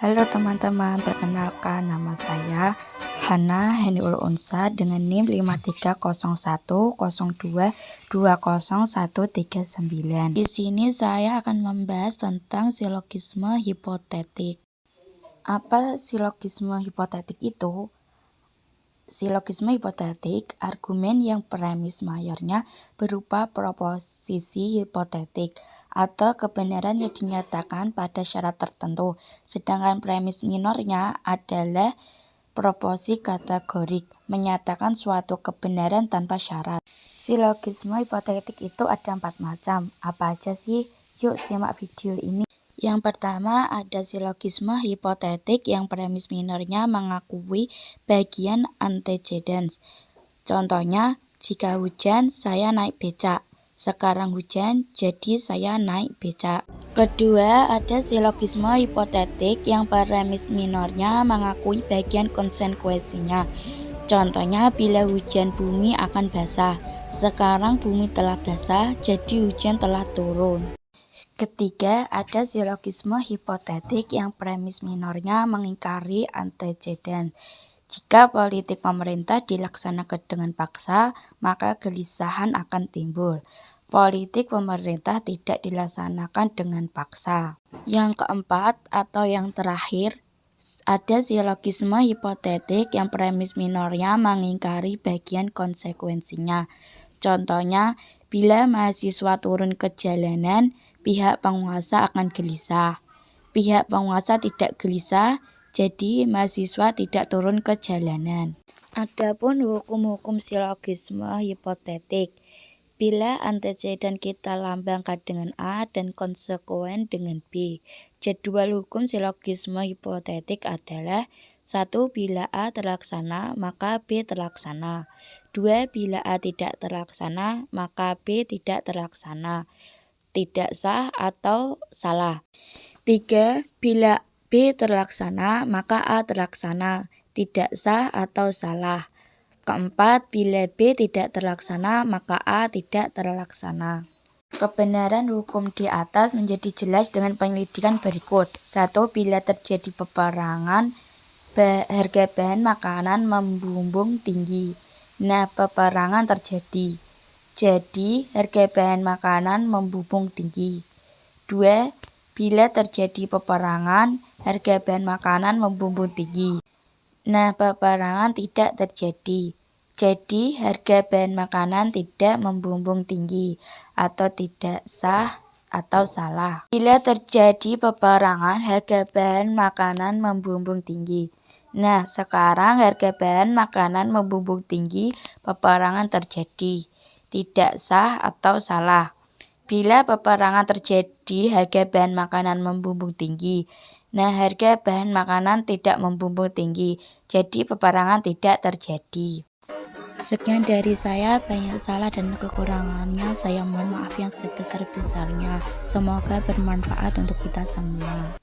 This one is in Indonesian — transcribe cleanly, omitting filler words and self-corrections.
Halo teman-teman, perkenalkan nama saya Hana Heniul Unsa dengan NIM 530102201139. Di sini saya akan membahas tentang silogisme hipotetik. Apa silogisme hipotetik itu? Silogisme hipotetik, argumen yang premis mayornya berupa proposisi hipotetik atau kebenaran yang dinyatakan pada syarat tertentu, sedangkan premis minornya adalah proposi kategorik, menyatakan suatu kebenaran tanpa syarat. Silogisme hipotetik itu ada 4 macam. Apa aja sih? Yuk simak video ini. Yang pertama ada silogisme hipotetik yang premis minornya mengakui bagian antecedents. Contohnya, jika hujan saya naik becak. Sekarang hujan, jadi saya naik becak. Kedua, ada silogisme hipotetik yang premis minornya mengakui bagian konsekuensinya. Contohnya, bila hujan bumi akan basah. Sekarang bumi telah basah, jadi hujan telah turun. Ketiga, ada silogisme hipotetik yang premis minornya mengingkari antecedent. Jika politik pemerintah dilaksanakan dengan paksa, maka kegelisahan akan timbul. Politik pemerintah tidak dilaksanakan dengan paksa. Yang keempat atau yang terakhir, ada silogisme hipotetik yang premis minornya mengingkari bagian konsekuensinya. Contohnya, bila mahasiswa turun ke jalanan, pihak penguasa akan gelisah. Pihak penguasa tidak gelisah, jadi mahasiswa tidak turun ke jalanan. Adapun hukum-hukum silogisme hipotetik, bila antecedent kita lambangkan dengan A dan konsekuen dengan B. Jadwal hukum silogisme hipotetik adalah 1. Bila A terlaksana, maka B terlaksana. 2. Bila A tidak terlaksana, maka B tidak terlaksana. Tidak sah atau salah. 3. Bila B terlaksana, maka A terlaksana. Tidak sah atau salah. Keempat, bila B tidak terlaksana, maka A tidak terlaksana. Kebenaran hukum di atas menjadi jelas dengan penyelidikan berikut. 1. Bila terjadi peperangan, harga bahan makanan membumbung tinggi. Nah, peperangan terjadi. Jadi, harga bahan makanan membumbung tinggi. 2. Bila terjadi peperangan, harga bahan makanan membumbung tinggi. Nah, peperangan tidak terjadi. Jadi, harga bahan makanan tidak membumbung tinggi atau tidak sah atau salah. Bila terjadi peperangan, harga bahan makanan membumbung tinggi. Nah, sekarang harga bahan makanan membumbung tinggi, peperangan terjadi. Tidak sah atau salah. Bila peperangan terjadi, harga bahan makanan membumbung tinggi. Nah, harga bahan makanan tidak membumbung tinggi, jadi peperangan tidak terjadi. Sekian dari saya, banyak salah dan kekurangannya. Saya mohon maaf yang sebesar-besarnya. Semoga bermanfaat untuk kita semua.